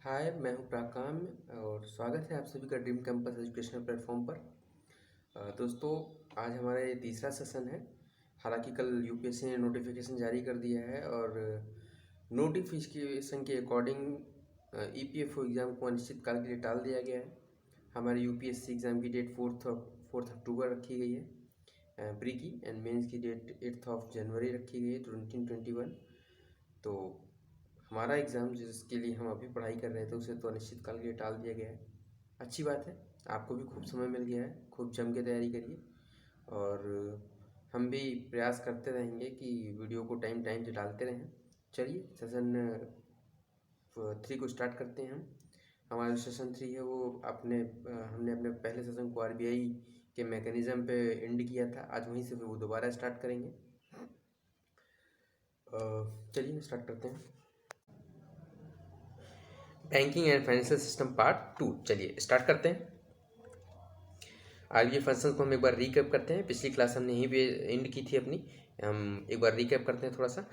हाय, मैं हूं प्राकाम्य और स्वागत है आप सभी का ड्रीम कैंपस एजुकेशनल प्लेटफॉर्म पर। दोस्तों, आज हमारा ये तीसरा सेशन है। हालांकि कल यूपीएससी ने नोटिफिकेशन जारी कर दिया है और नोटिफिकेशन के अकॉर्डिंग ईपीएफओ एग्ज़ाम को अनिश्चित काल के लिए टाल दिया गया है। हमारे यूपीएससी एग्ज़ाम की डेट 4 अक्टूबर रखी गई है प्री की, एंड मेंस की डेट 8 जनवरी रखी गई है 2021। तो हमारा एग्ज़ाम जिसके लिए हम अभी पढ़ाई कर रहे थे उसे तो अनिश्चित काल के लिए टाल दिया गया है। अच्छी बात है, आपको भी खूब समय मिल गया है, खूब जम के तैयारी करिए। और हम भी प्रयास करते रहेंगे कि वीडियो को टाइम टाइम से डालते रहें। चलिए सेशन 3 को स्टार्ट करते हैं हम। हमारा जो सेशन 3 है वो हमने अपने पहले सेशन को आरबीआई के मैकेनिज़्म पे एंड किया था। आज वहीं से फिर वो दोबारा स्टार्ट करेंगे। चलिए स्टार्ट करते हैं। Banking and financial system part 2। चलिए स्टार्ट करते हैं। आरबीआई फंक्शंस को हम एक बार रिकैप करते हैं। पिछली क्लास हमने यहीं पे एंड की थी अपनी। हम एक बार रिकैप करते हैं थोड़ा सा।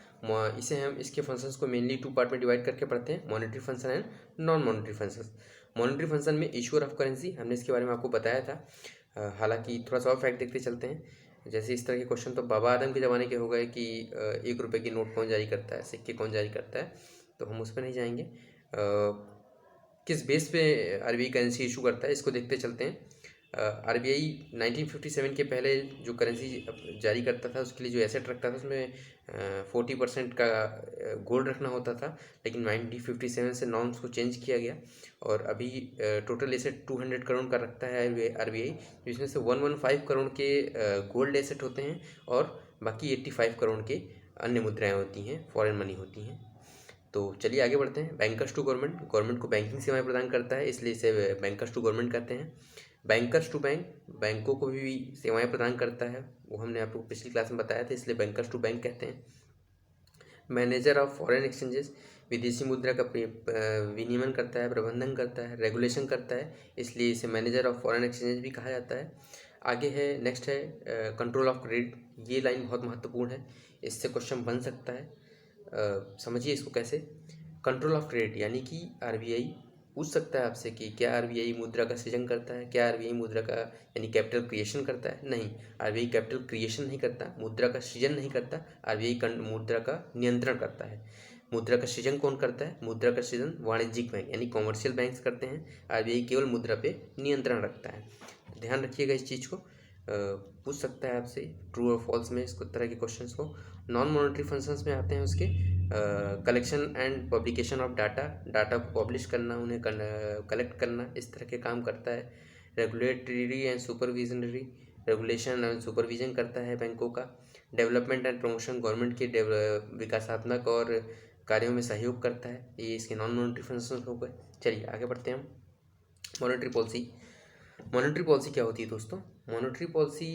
इसके फंक्शंस को मेनली 2 पार्ट में डिवाइड करके पढ़ते हैं, monetary function and non monetary functions. Monetary function में इशूअर ऑफ करेंसी, हमने इसके बारे में आपको बताया था। हालांकि थोड़ा सा और फैक्ट देखते चलते हैं। जैसे इस तरह के क्वेश्चन तो बाबा आदम के ज़माने के हो गए कि 1 रुपये की नोट कौन जारी करता है, सिक्के कौन जारी करता है, तो हम उस पर नहीं जाएंगे। किस बेस पे आरबीआई करेंसी इशू करता है इसको देखते चलते हैं। आरबीआई 1957 के पहले जो करेंसी जारी करता था उसके लिए जो एसेट रखता था उसमें 40% का गोल्ड रखना होता था। लेकिन 1957 से नॉर्म्स को चेंज किया गया और अभी टोटल एसेट 200 करोड़ का रखता है आरबीआई, जिसमें से 115 करोड़ के गोल्ड एसेट होते हैं और बाकी 85 करोड़ के अन्य मुद्राएं होती हैं, फॉरेन मनी होती हैं। तो चलिए आगे बढ़ते हैं। बैंकर्स टू गवर्नमेंट, गवर्नमेंट को बैंकिंग सेवाएं प्रदान करता है, इसलिए इसे बैंकर्स टू गवर्नमेंट कहते हैं। बैंकर्स टू बैंक, बैंकों को भी सेवाएं प्रदान करता है, वो हमने आपको पिछली क्लास में बताया था, इसलिए बैंकर्स टू बैंक कहते हैं। मैनेजर ऑफ फॉरेन एक्सचेंजेस, विदेशी मुद्रा का विनियमन करता है, प्रबंधन करता है, रेगुलेशन करता है, इसलिए इसे मैनेजर ऑफ फॉरेन एक्सचेंजेस भी कहा जाता है। आगे है, नेक्स्ट है कंट्रोल ऑफ क्रेडिट। ये लाइन बहुत महत्वपूर्ण है, इससे क्वेश्चन बन सकता है। समझिए इसको कैसे। कंट्रोल ऑफ क्रेडिट यानी कि आरबीआई पूछ सकता है आपसे कि क्या आरबीआई मुद्रा का सृजन करता है, क्या आरबीआई मुद्रा का यानी कैपिटल क्रिएशन करता है। नहीं, आरबीआई कैपिटल क्रिएशन नहीं करता, मुद्रा का सृजन नहीं करता, आरबीआई मुद्रा का नियंत्रण करता है। मुद्रा का सृजन कौन करता है? मुद्रा का सृजन वाणिज्यिक बैंक यानी कॉमर्शियल बैंक्स करते हैं। आरबीआई केवल मुद्रा पे नियंत्रण रखता है। ध्यान रखिएगा इस चीज़ को। पूछ सकता है आपसे ट्रू और फॉल्स में इसको तरह के क्वेश्चंस को। नॉन मॉनेटरी फंक्शंस में आते हैं उसके collection and publication of data, data को पब्लिश करना, उन्हें कलेक्ट करना, इस तरह के काम करता है। Regulatory and सुपरविजनरी, regulation and supervision करता है बैंकों का। डेवलपमेंट एंड प्रमोशन, गवर्नमेंट के विकासात्मक और कार्यों में सहयोग करता है। ये इसके नॉन मॉनेटरी फंक्शंस हो गए। चलिए आगे बढ़ते हैं हम। मॉनेटरी पॉलिसी, मॉनेटरी पॉलिसी क्या होती है दोस्तों? मॉनेटरी पॉलिसी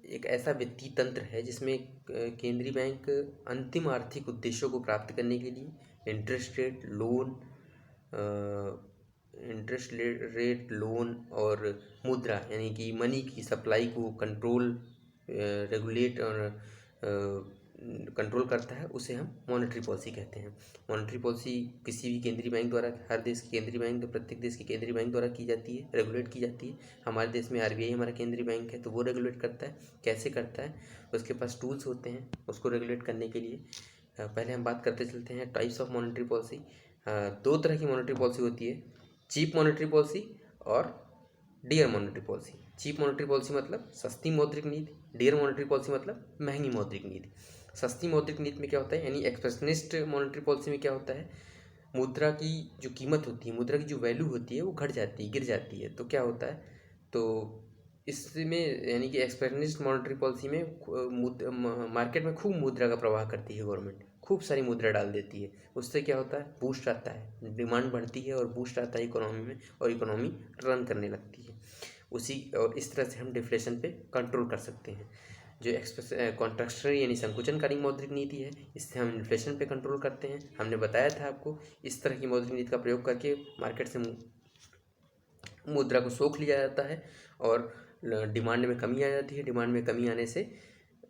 एक ऐसा वित्तीय तंत्र है जिसमें केंद्रीय बैंक अंतिम आर्थिक उद्देश्यों को प्राप्त करने के लिए इंटरेस्ट रेट लोन और मुद्रा यानी कि मनी की सप्लाई को रेगुलेट और कंट्रोल करता है, उसे हम मॉनेटरी पॉलिसी कहते हैं। मॉनेटरी पॉलिसी किसी भी केंद्रीय बैंक द्वारा, हर देश के केंद्रीय बैंक, प्रत्येक देश के केंद्रीय बैंक द्वारा की जाती है, रेगुलेट की जाती है। हमारे देश में आरबीआई हमारा केंद्रीय बैंक है, तो वो रेगुलेट करता है। कैसे करता है? उसके पास टूल्स होते हैं उसको रेगुलेट करने के लिए। पहले हम बात करते चलते हैं टाइप्स ऑफ मॉनेटरी पॉलिसी। 2 तरह की मॉनेटरी पॉलिसी होती है, चीप मॉनेटरी पॉलिसी और dear monetary policy. Cheap monetary policy मतलब सस्ती मौद्रिक नीति, डियर मॉनेटरी पॉलिसी मतलब महंगी मौद्रिक नीति। सस्ती मौद्रिक नीति में क्या होता है, यानी एक्सप्रेशनिस्ट मॉनेटरी पॉलिसी में क्या होता है, मुद्रा की जो कीमत होती है, मुद्रा की जो वैल्यू होती है वो घट जाती है, गिर जाती है। तो क्या होता है, तो इसमें यानी कि एक्सप्रेशनिस्ट मॉनेटरी पॉलिसी में मार्केट में खूब मुद्रा का प्रवाह करती है गवर्नमेंट, खूब सारी मुद्रा डाल देती है। उससे क्या होता है, बूस्ट आता है, डिमांड बढ़ती है और बूस्ट आता है इकोनॉमी में, और इकोनॉमी रन करने लगती है। और इस तरह से हम डिफ्लेशन पे कंट्रोल कर सकते हैं। जो कॉन्ट्रैक्शनरी यानी संकुचनकारी मौद्रिक नीति है, इससे हम इन्फ्लेशन पे कंट्रोल करते हैं। हमने बताया था आपको, इस तरह की मौद्रिक नीति का प्रयोग करके मार्केट से मुद्रा को सोख लिया जाता है और डिमांड में कमी आ जाती है। डिमांड में कमी आने से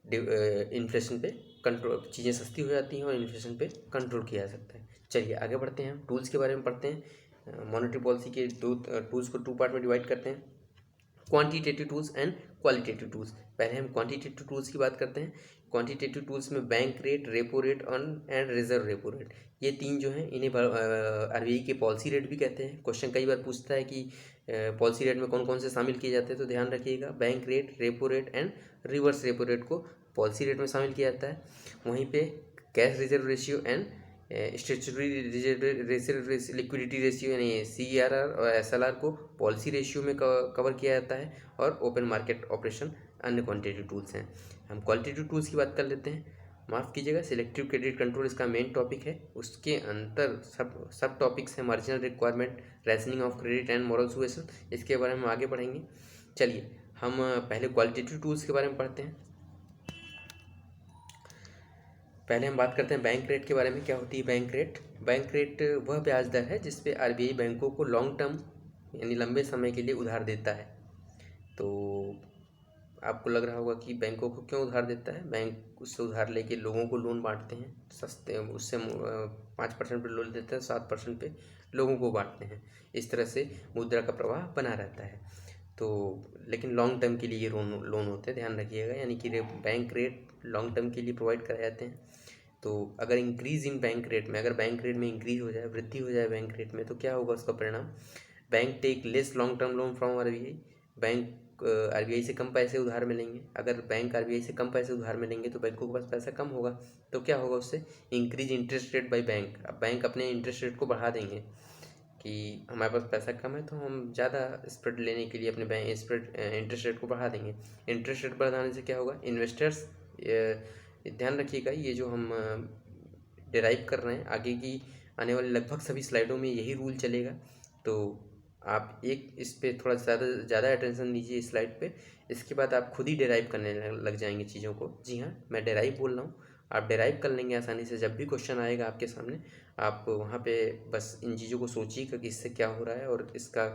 इन्फ्लेशन पे कंट्रोल, चीज़ें सस्ती हो जाती हैं और इन्फ्लेशन पे कंट्रोल किया जा सकता है। चलिए आगे बढ़ते हैं, हम टूल्स के बारे में पढ़ते हैं। मॉनेटरी पॉलिसी के दो टूल्स को टू पार्ट में डिवाइड करते हैं, quantitative tools and qualitative tools. पहले हम क्वांटिटेटिव टूल्स की बात करते हैं। क्वांटिटेटिव टूल्स में bank rate, repo rate and reserve repo rate, ये तीन जो हैं इन्हें आरबीआई के पॉलिसी रेट भी कहते हैं। क्वेश्चन कई बार पूछता है कि पॉलिसी रेट में कौन कौन से शामिल किए जाते हैं, तो ध्यान रखिएगा bank rate, repo rate and reverse repo rate को पॉलिसी रेट में शामिल किया जाता है। वहीं पे cash reserve ratio and statutory reserve liquidity ratio यानी CRR और SLR को पॉलिसी रेशियो में कवर किया जाता है, और ओपन मार्केट ऑपरेशन अन्य क्वांटिटेटिव टूल्स हैं। हम क्वालिटेटिव टूल्स की बात कर लेते हैं। माफ़ कीजिएगा, सिलेक्टिव क्रेडिट कंट्रोल इसका मेन टॉपिक है। उसके अंतर सब टॉपिक्स हैं, marginal requirement, rationing of credit and moral suasion. इसके बारे में हम आगे पढ़ेंगे। चलिए हम पहले क्वालिटेटिव टूल्स के बारे में पढ़ते हैं। पहले हम बात करते हैं बैंक रेट के बारे में। क्या होती है बैंक रेट? बैंक रेट वह ब्याज दर है जिस पे आरबीआई बैंकों को लॉन्ग टर्म यानी लंबे समय के लिए उधार देता है। तो आपको लग रहा होगा कि बैंकों को क्यों उधार देता है। बैंक उससे उधार लेके लोगों को लोन बांटते हैं सस्ते, उससे 5% पे लोन देते हैं, 7% पे लोगों को बांटते हैं। इस तरह से मुद्रा का प्रवाह बना रहता है। तो लेकिन लॉन्ग टर्म के लिए ये लोन होते हैं, ध्यान रखिएगा। यानी कि बैंक रेट लॉन्ग टर्म के लिए प्रोवाइड कराए जाते हैं। तो अगर इंक्रीज इन बैंक रेट में, अगर बैंक रेट में इंक्रीज हो जाए, वृद्धि हो जाए बैंक रेट में, तो क्या होगा उसका परिणाम? Bank take less long term loan from RBI. Bank RBI से कम पैसे उधार मिलेंगे। अगर बैंक आरबीआई से कम पैसे उधार मिलेंगे तो बैंकों के पास पैसा कम होगा, तो क्या होगा उससे? Increase interest rate by bank. अब बैंक अपने इंटरेस्ट रेट को बढ़ा देंगे कि हमारे पास पैसा कम है तो हम ज़्यादा स्प्रेड लेने के लिए अपने बैंक स्प्रेड इंटरेस्ट रेट को बढ़ा देंगे। इंटरेस्ट रेट बढ़ाने से क्या होगा? इन्वेस्टर्स, ध्यान रखिएगा, ये जो हम डिराइव कर रहे हैं आगे की आने वाली लगभग सभी स्लाइडों में यही रूल चलेगा। तो आप एक इस पे थोड़ा ज़्यादा अटेंशन दीजिए इस स्लाइड पे। इसके बाद आप खुद ही डिराइव करने लग जाएंगे चीज़ों को। जी हाँ, मैं डिराइव बोल रहा हूँ, आप डिराइव कर लेंगे आसानी से। जब भी क्वेश्चन आएगा आपके सामने, आप वहाँ पे बस इन चीज़ों को सोचिएगा कि इससे क्या हो रहा है और इसका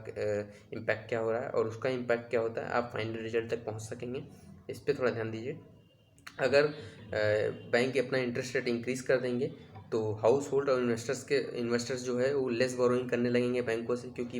इम्पैक्ट क्या हो रहा है और उसका इम्पैक्ट क्या होता है, आप फाइनल रिजल्ट तक पहुँच सकेंगे। इस पर थोड़ा ध्यान दीजिए। अगर बैंक अपना इंटरेस्ट रेट इंक्रीज़ कर देंगे तो हाउस होल्ड और इन्वेस्टर्स जो है वो लेस बोरोइंग करने लगेंगे बैंकों से, क्योंकि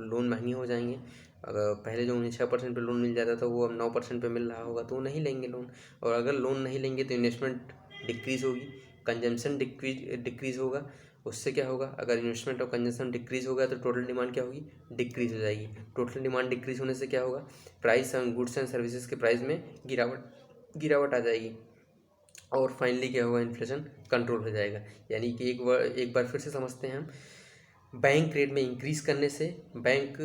लोन महंगे हो जाएंगे। अगर पहले जो उन्हें 6% पे लोन मिल जाता था वो अब 9% पे मिल रहा होगा, तो वो नहीं लेंगे लोन। और अगर लोन नहीं लेंगे तो इन्वेस्टमेंट डिक्रीज़ होगी, कंजम्पशन डिक्रीज़ होगा। उससे क्या होगा? अगर इन्वेस्टमेंट और कंजम्पशन डिक्रीज़ होगा तो टोटल डिमांड क्या होगी? डिक्रीज़ हो जाएगी। टोटल डिमांड डिक्रीज़ होने से क्या होगा? Price on goods and services के प्राइस में गिरावट आ जाएगी। और फाइनली क्या होगा? इन्फ्लेशन कंट्रोल हो जाएगा। यानी कि एक बार फिर से समझते हैं हम। बैंक रेट में इंक्रीज़ करने से बैंक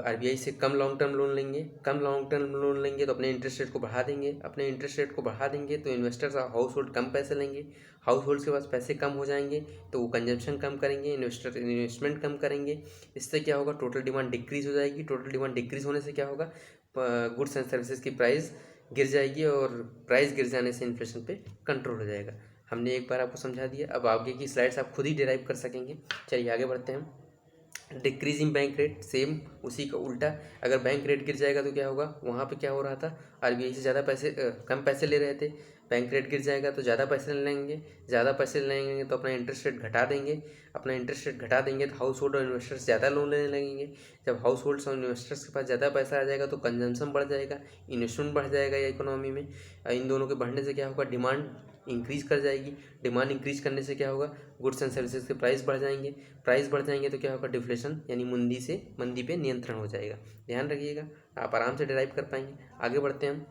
आरबीआई से कम लॉन्ग टर्म लोन लेंगे। कम लॉन्ग टर्म लोन लेंगे तो अपने इंटरेस्ट रेट को बढ़ा देंगे। अपने इंटरेस्ट रेट को बढ़ा देंगे तो इन्वेस्टर्स और हाउस होल्ड कम पैसे लेंगे। हाउस होल्ड के पास पैसे कम हो जाएंगे तो वो कंजम्पशन कम करेंगे, इन्वेस्टमेंट कम करेंगे। इससे क्या होगा? टोटल डिमांड डिक्रीज़ हो जाएगी। टोटल डिमांड डिक्रीज़ होने से क्या होगा? गुड्स एंड सर्विसेज की प्राइस गिर जाएगी, और प्राइस गिर जाने से इन्फ्लेशन पे कंट्रोल हो जाएगा। हमने एक बार आपको समझा दिया, अब आगे की स्लाइड्स आप खुद ही डिराइव कर सकेंगे। चलिए आगे बढ़ते हैं। डिक्रीजिंग बैंक रेट, सेम उसी का उल्टा। अगर बैंक रेट गिर जाएगा तो क्या होगा? वहाँ पे क्या हो रहा था? आरबीआई से कम पैसे ले रहे थे। बैंक रेट गिर जाएगा तो ज़्यादा पैसे लेंगे। ज़्यादा पैसे लेंगे तो अपना इंटरेस्ट रेट घटा देंगे। अपना इंटरेस्ट रेट घटा देंगे तो हाउस होल्ड और इन्वेस्टर्स ज़्यादा लोन लेने लगेंगे। जब हाउस होल्ड्स और इन्वेस्टर्स के पास ज़्यादा पैसा आ जाएगा तो कंजम्पशन बढ़ जाएगा, इन्वेस्टमेंट बढ़ जाएगा या इकोनॉमी में। इन दोनों के बढ़ने से क्या होगा? डिमांड इंक्रीज़ कर जाएगी। डिमांड इंक्रीज करने से क्या होगा? गुड्स एंड सर्विसेज के प्राइस बढ़ जाएंगे। प्राइस बढ़ जाएंगे तो क्या होगा? डिफ्लेशन यानी मंदी पे नियंत्रण हो जाएगा। ध्यान रखिएगा, आप आराम से डिराइव कर पाएंगे। आगे बढ़ते हैं हम।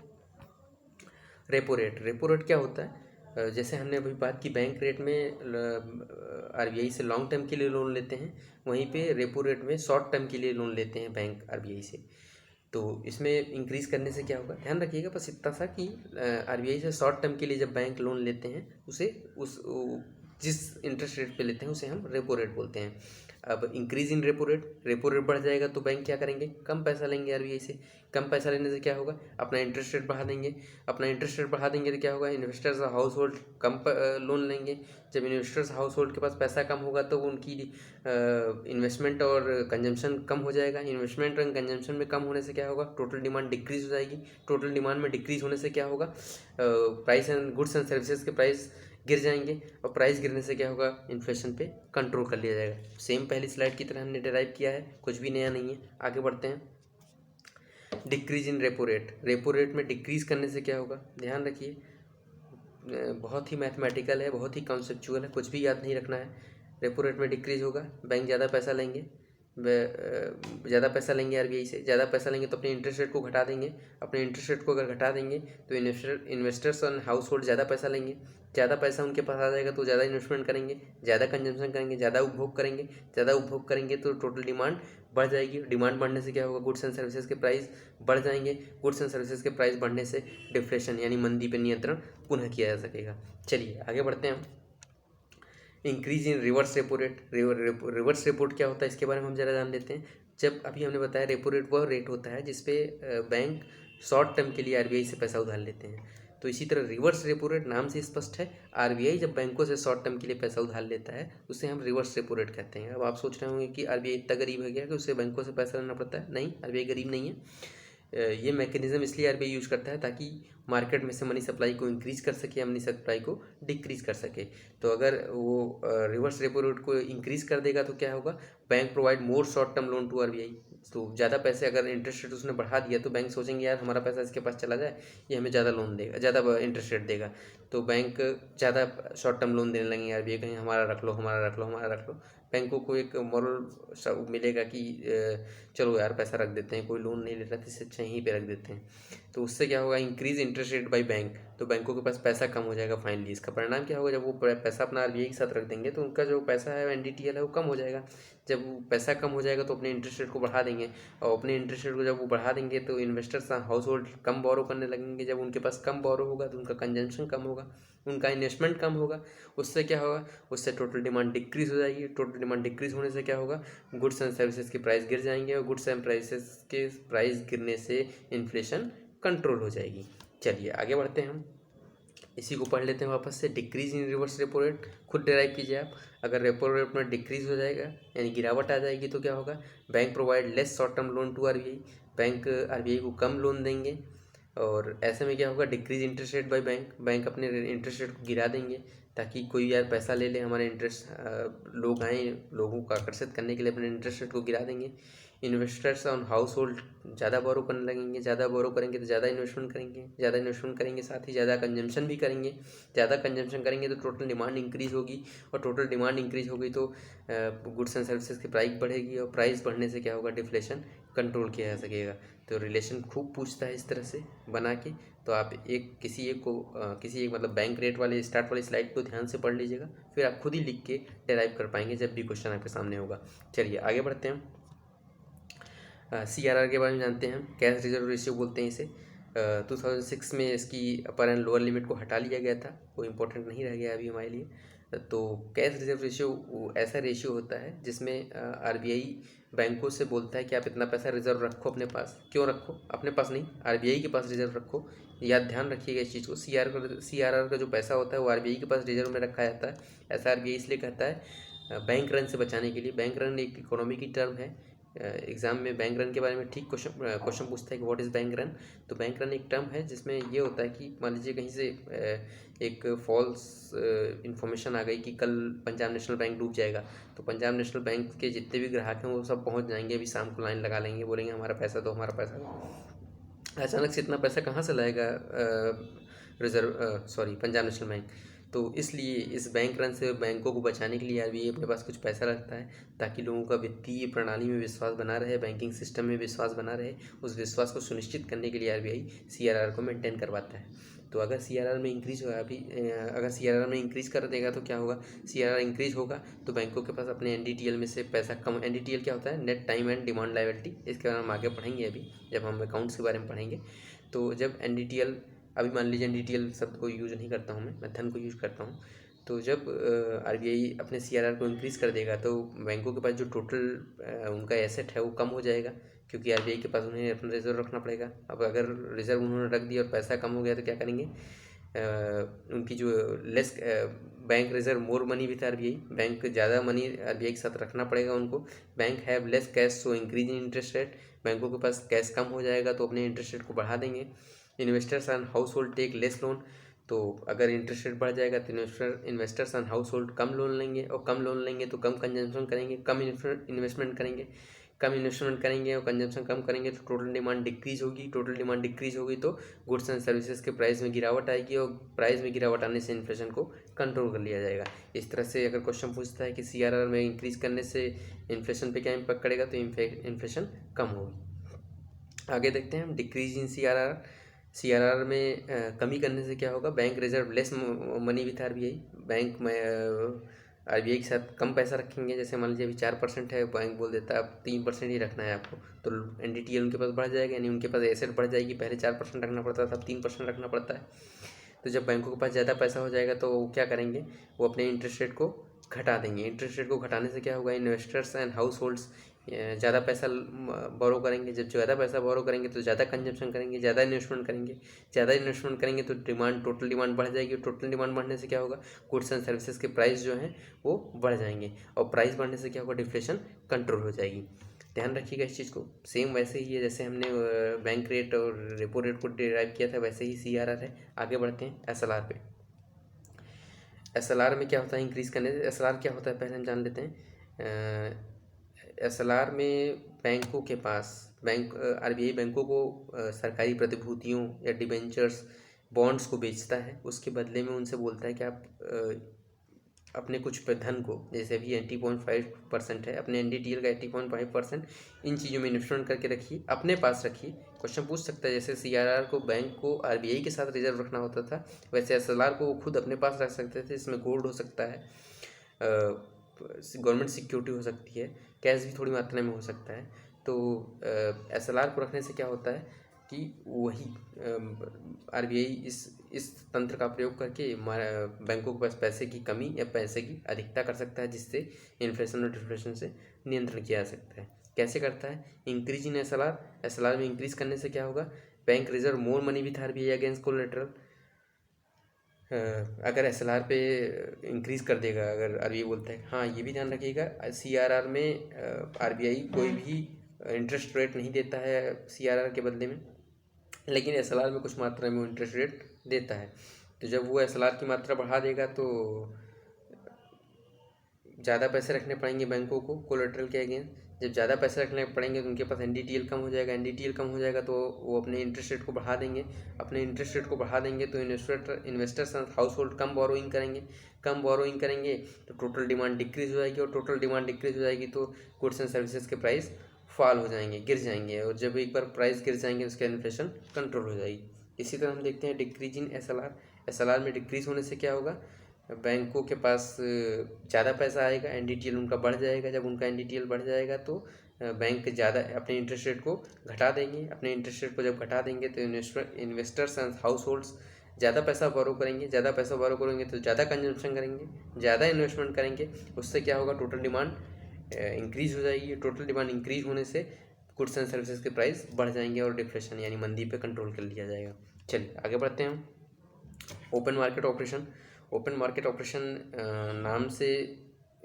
Repo rate. रेपो रेट क्या होता है? जैसे हमने अभी बात की, बैंक रेट में आरबीआई से लॉन्ग टर्म के लिए लोन लेते हैं, वहीं पे रेपो रेट में शॉर्ट टर्म के लिए लोन लेते हैं बैंक आरबीआई से। तो इसमें इंक्रीज़ करने से क्या होगा? ध्यान रखिएगा बस इतना सा कि आरबीआई से शॉर्ट टर्म के लिए जब बैंक लोन लेते हैं उसे जिस इंटरेस्ट रेट पे लेते हैं उसे हम रेपो रेट बोलते हैं। अब इंक्रीज इन रेपो रेट बढ़ जाएगा तो बैंक क्या करेंगे? कम पैसा लेंगे आरबीआई से। कम पैसा लेने से क्या होगा? अपना इंटरेस्ट रेट बढ़ा देंगे। अपना इंटरेस्ट रेट बढ़ा देंगे तो क्या होगा? इन्वेस्टर्स और हाउस होल्ड कम लोन लेंगे। जब इन्वेस्टर्स हाउस होल्ड के पास पैसा कम होगा तो उनकी इन्वेस्टमेंट और कंजम्पशन कम हो जाएगा। इन्वेस्टमेंट और कंजम्पशन में कम होने से क्या होगा? टोटल डिमांड डिक्रीज हो जाएगी। टोटल डिमांड में डिक्रीज होने से क्या होगा? Price and goods and services के प्राइस गिर जाएंगे, और प्राइस गिरने से क्या होगा, इन्फ्लेशन पे कंट्रोल कर लिया जाएगा। सेम पहली स्लाइड की तरह हमने डिराइव किया है, कुछ भी नया नहीं है। आगे बढ़ते हैं। Decrease in repo rate, repo rate में डिक्रीज करने से क्या होगा, ध्यान रखिए, बहुत ही मैथमेटिकल है, बहुत ही कॉन्सेप्चुअल है, कुछ भी याद नहीं रखना है। रेपो रेट में डिक्रीज होगा, बैंक ज़्यादा पैसा लेंगे, ज़्यादा पैसा लेंगे आरबीआई से, ज़्यादा पैसा लेंगे तो अपने इंटरेस्ट रेट को घटा देंगे। अपने इंटरेस्ट रेट को अगर घटा देंगे तो इन्वेस्टर्स और हाउस होल्ड ज़्यादा पैसा लेंगे, ज़्यादा पैसा उनके पास आ जाएगा तो ज़्यादा इन्वेस्टमेंट करेंगे, ज़्यादा कंजम्पशन करेंगे, ज़्यादा उपभोग करेंगे, ज़्यादा उपभोग करेंगे तो टोटल डिमांड बढ़ जाएगी। डिमांड बढ़ने से क्या होगा, गुड्स एंड सर्विसेज के प्राइस बढ़ जाएंगे। गुड्स एंड सर्विसेज के प्राइस बढ़ने से डिफ्लेशन यानी मंदी पर नियंत्रण पुनः किया जा सकेगा। चलिए आगे बढ़ते हैं। Increase in reverse repo rate, reverse repo rate क्या होता है इसके बारे में हम जरा जान लेते हैं। जब अभी हमने बताया रेपो रेट वह रेट होता है जिसपे बैंक शॉर्ट टर्म के लिए आरबीआई से पैसा उधार लेते हैं। तो इसी तरह रिवर्स रेपो रेट नाम से स्पष्ट है, आरबीआई जब बैंकों से शॉर्ट टर्म के लिए पैसा उधार लेता है उसे हम रिवर्स रेपो रेट कहते हैं। अब आप सोच रहे होंगे कि आरबीआई इतना गरीब है क्या कि उसे बैंकों से पैसा लेना पड़ता है? नहीं, आरबीआई गरीब नहीं है। ये मैकेनिज्म इसलिए आरबीआई यूज करता है ताकि मार्केट में से मनी सप्लाई को इंक्रीज कर सके या मनी सप्लाई को डिक्रीज कर सके। तो अगर वो रिवर्स रेपो रेट को इंक्रीज कर देगा तो क्या होगा, bank provide more short term loan to RBI. तो ज़्यादा पैसे अगर इंटरेस्ट रेट उसने बढ़ा दिया तो बैंक सोचेंगे यार हमारा पैसा इसके पास चला जाए, ये हमें ज़्यादा लोन देगा, ज़्यादा इंटरेस्ट रेट देगा, तो बैंक ज़्यादा शॉर्ट टर्म लोन देने लगेंगे आरबीआई, कहीं हमारा रख लो, हमारा रख लो, हमारा रख लो। बैंकों को एक मॉरल मिलेगा कि चलो यार पैसा रख देते हैं, कोई लोन नहीं ले रहा था इससे अच्छा यहीं पे रख देते हैं। तो उससे क्या होगा, increase interest rate by bank, तो बैंकों के पास पैसा कम हो जाएगा। फाइनली इसका परिणाम क्या होगा, जब वो पैसा अपना आरबीआई के साथ रख देंगे तो उनका जो पैसा है एनडीटीएल है वो कम हो जाएगा। जब वो पैसा कम हो जाएगा तो अपने इंटरेस्ट रेट को बढ़ा देंगे, और अपने इंटरेस्ट रेट को जब वो बढ़ा देंगे तो इन्वेस्टर्स हाउस होल्ड कम बोरो करने लगेंगे। जब उनके पास कम बोरो होगा तो उनका कंजम्पशन कम होगा, उनका इन्वेस्टमेंट कम होगा। उससे क्या होगा, उससे टोटल डिमांड डिक्रीज हो जाएगी। टोटल डिमांड डिक्रीज होने से क्या होगा, गुड्स एंड सर्विसेज के प्राइस गिर जाएंगे, और गुड्स एंड प्राइसेस के प्राइस गिरने से इन्फ्लेशन कंट्रोल हो जाएगी। चलिए आगे बढ़ते हैं हम, इसी को पढ़ लेते हैं वापस से। Decrease in reverse repo rate खुद डिराइव कीजिए आप। अगर रेपो रेट में डिक्रीज हो जाएगा यानी गिरावट आ जाएगी तो क्या होगा, bank provide less short term loan to RBI, bank RBI को कम लोन देंगे। और ऐसे में क्या होगा, decrease interest rate by bank, bank अपने इंटरेस्ट रेट को गिरा देंगे ताकि कोई यार पैसा ले ले, हमारे इंटरेस्ट लोग आएँ, लोगों को आकर्षित करने के लिए अपने इंटरेस्ट रेट को गिरा देंगे। इन्वेस्टर्स ऑन हाउस होल्ड ज़्यादा बोरो करने लगेंगे, ज़्यादा बोरो करेंगे तो ज़्यादा इन्वेस्टमेंट करेंगे, ज़्यादा इन्वेस्टमेंट करेंगे साथ ही ज़्यादा कंजम्पशन भी करेंगे। ज़्यादा कंजम्पशन करेंगे तो टोटल डिमांड इंक्रीज़ होगी, और टोटल डिमांड इंक्रीज़ होगी तो गुड्स एंड सर्विसेज की प्राइस बढ़ेगी, और प्राइस बढ़ने से क्या होगा, डिफ्लेशन कंट्रोल किया जा सकेगा। तो रिलेशन खूब पूछता है इस तरह से बना के। तो आप किसी एक मतलब बैंक रेट वाले स्टार्ट वाली स्लाइड को ध्यान से पढ़ लीजिएगा, फिर आप खुद ही लिख के डेराइव कर पाएंगे जब भी क्वेश्चन आपके सामने होगा। चलिए आगे बढ़ते हैं। CRR के बारे में जानते हैं हम, कैश रिजर्व रेशियो बोलते हैं इसे। 2006 में इसकी अपर एंड लोअर लिमिट को हटा लिया गया था, वो इम्पोर्टेंट नहीं रह गया अभी हमारे लिए। तो कैश रिजर्व रेशियो ऐसा रेशियो होता है जिसमें आरबीआई बैंकों से बोलता है कि आप इतना पैसा रिजर्व रखो अपने पास। क्यों रखो अपने पास, नहीं आरबीआई के पास रिजर्व रखो। याद ध्यान रखिएगा इस चीज़ को। CRR का जो पैसा होता है वो आरबीआई के पास रिजर्व में रखा जाता है। ऐसा आरबीआई इसलिए कहता है बैंक रन से बचाने के लिए। बैंक रन एक इकोनॉमी की टर्म है, एग्ज़ाम में बैंक रन के बारे में ठीक क्वेश्चन पूछता है कि व्हाट इज़ बैंक रन। तो बैंक रन एक टर्म है जिसमें ये होता है कि मान लीजिए कहीं से एक फॉल्स इन्फॉर्मेशन आ गई कि कल पंजाब नेशनल बैंक डूब जाएगा, तो पंजाब नेशनल बैंक के जितने भी ग्राहक हैं वो सब पहुंच जाएंगे, अभी शाम को लाइन लगा लेंगे, बोलेंगे हमारा पैसा दो, हमारा पैसा दो। अचानक से इतना पैसा कहाँ से लाएगा पंजाब नेशनल बैंक। तो इसलिए इस बैंक रन से बैंकों को बचाने के लिए आरबीआई अपने पास कुछ पैसा रखता है ताकि लोगों का वित्तीय प्रणाली में विश्वास बना रहे, बैंकिंग सिस्टम में विश्वास बना रहे। उस विश्वास को सुनिश्चित करने के लिए आरबीआई सीआरआर को मेंटेन करवाता है। तो अगर सीआरआर में इंक्रीज हुआ अगर सीआरआर में इंक्रीज कर देगा तो क्या होगा, सीआरआर इंक्रीज होगा तो बैंकों के पास अपने एनडीटीएल में से पैसा कम। एनडीटीएल क्या होता है, net time and demand liability, इसके बारे में हम आगे पढ़ेंगे अभी जब हम अकाउंट्स के बारे में पढ़ेंगे। तो जब एनडीटीएल, अभी मान लीजिए एनडीटीएल शब्द को यूज़ नहीं करता हूँ मैं धन को यूज़ करता हूँ। तो जब आरबीआई अपने सीआरआर को इंक्रीज़ कर देगा तो बैंकों के पास जो टोटल उनका एसेट है वो कम हो जाएगा, क्योंकि आरबीआई के पास उन्हें अपना रिजर्व रखना पड़ेगा। अब अगर रिजर्व उन्होंने रख दिया और पैसा कम हो गया तो क्या करेंगे, उनकी जो less bank reserve more money with RBI, bank ज़्यादा मनी आरबीआई के साथ रखना पड़ेगा उनको। Bank have less cash so increase in interest rate, बैंकों के पास कैश कम हो जाएगा तो अपने इंटरेस्ट रेट को बढ़ा देंगे। Investors and household take less loan, तो अगर इंटरेस्ट रेट बढ़ जाएगा तो इन्वेस्टर्स एंड हाउस होल्ड कम लोन लेंगे, और कम लोन लेंगे तो कम कंजम्पशन करेंगे, कम इन्वेस्टमेंट करेंगे, कम इन्वेस्टमेंट करेंगे और कंजम्पशन कम करेंगे तो टोटल डिमांड डिक्रीज होगी। टोटल डिमांड डिक्रीज होगी तो गुड्स एंड सर्विसेज के प्राइस में गिरावट आएगी, और प्राइस में गिरावट आने से इन्फ्लेशन को कंट्रोल कर लिया जाएगा। इस तरह से अगर क्वेश्चन पूछता है कि CRR में इंक्रीज करने से इन्फ्लेशन पे क्या इम्पैक्ट करेगा, तो इन्फ्लेशन कम होगी। आगे देखते हैं हम डिक्रीज इन CRR में कमी करने से क्या होगा, bank reserve less money with RBI। Bank में RBI के साथ कम पैसा रखेंगे। जैसे मान लीजिए अभी 4% है, बैंक बोल देता है अब 3% ही रखना है आपको, तो NDTL उनके पास बढ़ जाएगा, यानी उनके पास एसेट बढ़ जाएगी। पहले 4% रखना पड़ता था, अब 3% रखना पड़ता है। तो जब बैंकों के पास ज़्यादा पैसा हो जाएगा तो वो क्या करेंगे, वो अपने इंटरेस्ट रेट को घटा देंगे। इंटरेस्ट रेट को घटाने से क्या होगा, इन्वेस्टर्स एंड हाउस होल्ड्स ज़्यादा पैसा बोरो करेंगे। जब ज़्यादा पैसा बोरो करेंगे तो ज़्यादा कंजप्शन करेंगे, ज़्यादा इन्वेस्टमेंट करेंगे। ज़्यादा इन्वेस्टमेंट करेंगे तो टोटल डिमांड बढ़ जाएगी। टोटल डिमांड बढ़ने से क्या होगा, गुड्स एंड सर्विसेज के प्राइस जो हैं वो बढ़ जाएंगे, और प्राइस बढ़ने से क्या होगा, डिफ्लेशन कंट्रोल हो जाएगी। ध्यान रखिएगा इस चीज़ को। सेम वैसे ही है जैसे हमने बैंक रेट और रेपो रेट को डिराइव किया था, वैसे ही CRR है। आगे बढ़ते हैं SLR पे। SLR में क्या होता है इंक्रीज़ करने से, SLR क्या होता है पहले हम जान लेते हैं। SLR में बैंकों के पास RBI बैंकों को सरकारी प्रतिभूतियों या डिबेंचर्स बॉन्ड्स को बेचता है। उसके बदले में उनसे बोलता है कि आप अपने कुछ पे धन को, जैसे अभी 80.5% है, अपने NDTL का 80.5% इन चीज़ों में इन्वेस्टमेंट करके रखिए, अपने पास रखिए। क्वेश्चन पूछ सकता है जैसे CRR को बैंक को RBI के साथ रिजर्व रखना होता था, वैसे SLR को वो खुद अपने पास रख सकते थे। इसमें गोल्ड हो सकता है, गवर्नमेंट सिक्योरिटी हो सकती है, कैश भी थोड़ी मात्रा में हो सकता है। तो SLR को रखने से क्या होता है कि वही RBI इस तंत्र का प्रयोग करके बैंकों के पास पैसे की कमी या पैसे की अधिकता कर सकता है, जिससे इन्फ्लेशन और डिफ्लेशन से नियंत्रण किया जा सकता है। कैसे करता है, इंक्रीज इन SLR में इंक्रीज करने से क्या होगा, bank reserve more money with RBI against collateral. अगर SLR पे इंक्रीज कर देगा, अगर RBI बोलता है, हाँ ये भी ध्यान रखिएगा CRR में RBI कोई भी इंटरेस्ट रेट नहीं देता है CRR के बदले में, लेकिन SLR में कुछ मात्रा में वो इंटरेस्ट रेट देता है। तो जब वो SLR की मात्रा बढ़ा देगा तो ज़्यादा पैसे रखने पड़ेंगे बैंकों को कोलेटरल के अगेंस्ट। जब ज़्यादा पैसे रखने पड़ेंगे तो उनके पास NDTL कम हो जाएगा। NDTL कम हो जाएगा तो वो अपने इंटरेस्ट रेट को बढ़ा देंगे। अपने इंटरेस्ट रेट को बढ़ा देंगे तो इन्वेस्टर्स हाउस होल्ड कम बोरोइंग करेंगे। कम बोरोइंग करेंगे तो टोटल डिमांड डिक्रीज हो जाएगी, और टोटल डिमांड डिक्रीज हो जाएगी तो गुड्स एंड सर्विसेज के प्राइस फॉल हो जाएंगे, गिर जाएंगे, और जब एक बार प्राइस गिर जाएंगे उसका इन्फ्लेशन कंट्रोल हो जाएगी। इसी तरह हम देखते हैं डिक्रीज इन SLR में डिक्रीज होने से क्या होगा, बैंकों के पास ज़्यादा पैसा आएगा, NDTL उनका बढ़ जाएगा। जब उनका NDTL बढ़ जाएगा तो बैंक ज़्यादा अपने इंटरेस्ट रेट को घटा देंगे। अपने इंटरेस्ट रेट को जब घटा देंगे तो इन्वेस्टर्स एंड हाउस होल्ड्स ज़्यादा पैसा बोरो करेंगे। ज़्यादा पैसा बोरो करेंगे तो ज़्यादा कंजम्पशन करेंगे, ज़्यादा इन्वेस्टमेंट करेंगे। उससे क्या होगा, टोटल डिमांड इंक्रीज हो जाएगी। टोटल डिमांड इंक्रीज होने से गुड्स एंड सर्विसेज के प्राइस बढ़ जाएंगे और डिफ्लेशन यानी मंदी पे कंट्रोल कर लिया जाएगा। चलिए आगे बढ़ते हैं हम। Open market operation. Open market operation नाम से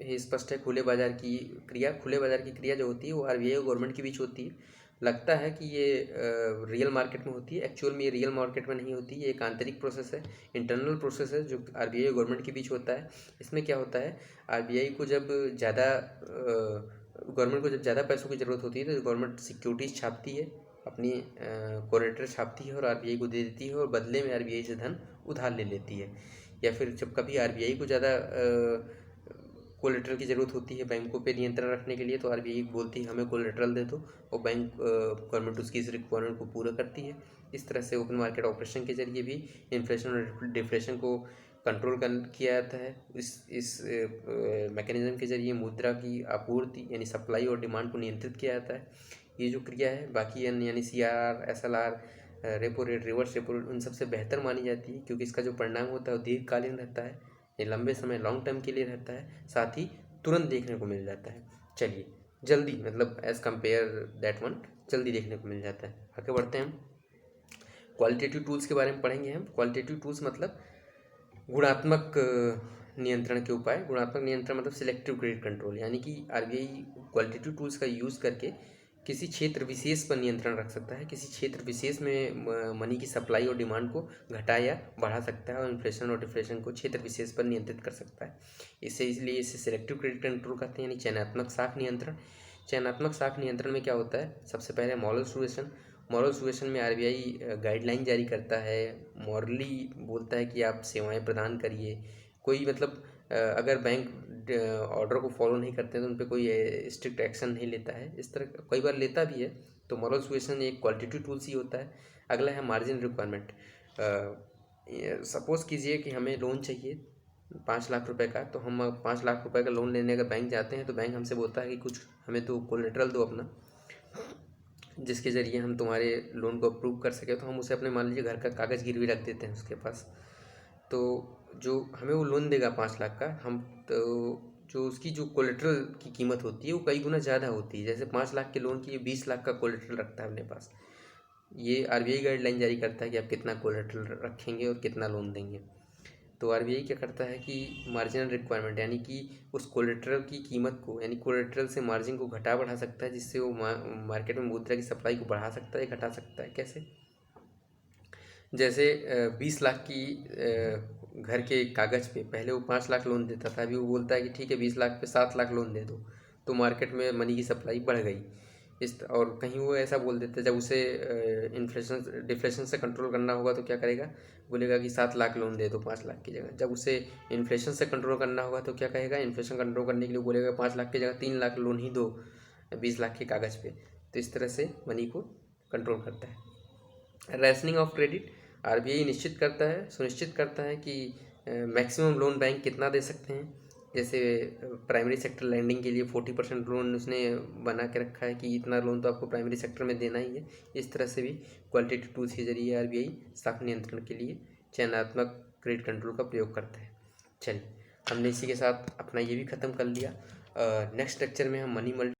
ही स्पष्ट है, खुले बाजार की क्रिया। खुले बाजार की क्रिया जो होती है वो RBI और गवर्नमेंट के बीच होती है। लगता है कि ये रियल मार्केट में होती है, एक्चुअल में ये रियल मार्केट में नहीं होती। ये एक आंतरिक प्रोसेस है, इंटरनल प्रोसेस है जो RBI और गवर्नमेंट के बीच होता है। इसमें क्या होता है, RBI को जब ज़्यादा गवर्नमेंट को जब ज़्यादा पैसों की ज़रूरत होती है तो गवर्नमेंट सिक्योरिटीज़ छापती है, अपनी कोलेटरल छापती है और RBI को दे देती है, और बदले में RBI से धन उधार ले लेती है। या फिर जब कभी RBI को ज़्यादा कोलेटरल की ज़रूरत होती है बैंकों पे नियंत्रण रखने के लिए, तो RBI बोलती है हमें कोलेटरल दे दो, और बैंक गवर्नमेंट उसकी इस रिक्वायरमेंट को पूरा करती है। इस तरह से ओपन मार्केट ऑपरेशन के जरिए भी इन्फ्लेशन और डिफ्लेशन को कंट्रोल किया जाता है। इस मैकेनिज्म के जरिए मुद्रा की आपूर्ति यानी सप्लाई और डिमांड को नियंत्रित किया जाता है। ये जो क्रिया है बाकी यानी CRR, SLR, repo rate, reverse repo rate उन सबसे बेहतर मानी जाती है, क्योंकि इसका जो परिणाम होता है वो दीर्घकालीन रहता है, ये लंबे समय लॉन्ग टर्म के लिए रहता है, साथ ही तुरंत देखने को मिल जाता है। चलिए जल्दी, मतलब एज़ कम्पेयर दैट वन, जल्दी देखने को मिल जाता है। आगे बढ़ते हैं हम। क्वालिटेटिव टूल्स के बारे में पढ़ेंगे हम। क्वालिटेटिव टूल्स मतलब गुणात्मक नियंत्रण के उपाय। गुणात्मक नियंत्रण मतलब सिलेक्टिव क्रेडिट कंट्रोल, यानी कि RBI क्वालिटेटिव टूल्स का यूज़ करके किसी क्षेत्र विशेष पर नियंत्रण रख सकता है, किसी क्षेत्र विशेष में मनी की सप्लाई और डिमांड को घटा या बढ़ा सकता है और इन्फ्लेशन और डिफ्लेशन को क्षेत्र विशेष पर नियंत्रित कर सकता है। इसलिए इसे सिलेक्टिव क्रेडिट कंट्रोल कहते हैं, यानी चयनात्मक साख नियंत्रण। चयनात्मक साख नियंत्रण में क्या होता है, सबसे पहले मॉरल सुएशन। मॉरल सुएशन में आरबीआई गाइडलाइन जारी करता है, मॉरली बोलता है कि आप सेवाएं प्रदान करिए। कोई मतलब अगर बैंक ऑर्डर को फॉलो नहीं करते हैं तो उन पर कोई स्ट्रिक्ट एक्शन नहीं लेता है, इस तरह कई बार लेता भी है। तो मॉरल सुएशन एक क्वालिटेटिव टूल्स ही होता है। अगला है मार्जिन रिक्वायरमेंट। सपोज़ कीजिए कि हमें लोन चाहिए 5 लाख रुपए का, तो हम 5 लाख रुपए का लोन लेने अगर बैंक जाते हैं तो बैंक हमसे बोलता है कि कुछ हमें तो कोलेटरल दो अपना, जिसके ज़रिए हम तुम्हारे लोन को अप्रूव कर सकें। तो हम उसे अपने मान लीजिए घर का कागज़ गिरवी रख देते हैं उसके पास। तो जो हमें वो लोन देगा 5 लाख का, हम तो जो उसकी जो कोलेटरल की कीमत होती है वो कई गुना ज़्यादा होती है। जैसे 5 लाख के लोन की 20 लाख का कोलेटरल रखता है अपने पास। ये आरबीआई गाइडलाइन जारी करता है कि आप कितना कोलेटरल रखेंगे और कितना लोन देंगे। तो आरबीआई क्या करता है कि मार्जिनल रिक्वायरमेंट यानी कि उस कोलेटरल की कीमत को, यानी कोलेटरल से मार्जिन को घटा बढ़ा सकता है, जिससे वो मार्केट में मुद्रा की सप्लाई को बढ़ा सकता है, घटा सकता है। कैसे? जैसे 20 लाख की घर के कागज़ पे पहले वो 5 लाख लोन देता था, अभी वो बोलता है कि ठीक है 20 लाख पे 7 लाख लोन दे दो। तो मार्केट में मनी की सप्लाई बढ़ गई। और कहीं वो ऐसा बोल देता है, जब उसे इन्फ्लेशन डिफ्लेशन से कंट्रोल करना होगा तो क्या करेगा, बोलेगा कि 7 लाख लोन दे दो 5 लाख की जगह। जब उसे इन्फ्लेशन से कंट्रोल करना होगा तो क्या कहेगा, इन्फ्लेशन कंट्रोल करने के लिए बोलेगा 5 लाख की जगह 3 लाख लोन ही दो 20 लाख के कागज़ पे। तो इस तरह से मनी को कंट्रोल करता है। रैशनिंग ऑफ क्रेडिट, आरबीआई सुनिश्चित करता है कि मैक्सिमम लोन बैंक कितना दे सकते हैं। जैसे प्राइमरी सेक्टर लैंडिंग के लिए 40% लोन उसने बना के रखा है कि इतना लोन तो आपको प्राइमरी सेक्टर में देना ही है। इस तरह से भी क्वालिटेटिव टूल्स के जरिए आरबीआई साख नियंत्रण के लिए चयनात्मक क्रेडिट कंट्रोल का प्रयोग करता है। चलिए, हमने इसी के साथ अपना ये भी ख़त्म कर लिया। नेक्स्ट लेक्चर में हम मनी मल्टी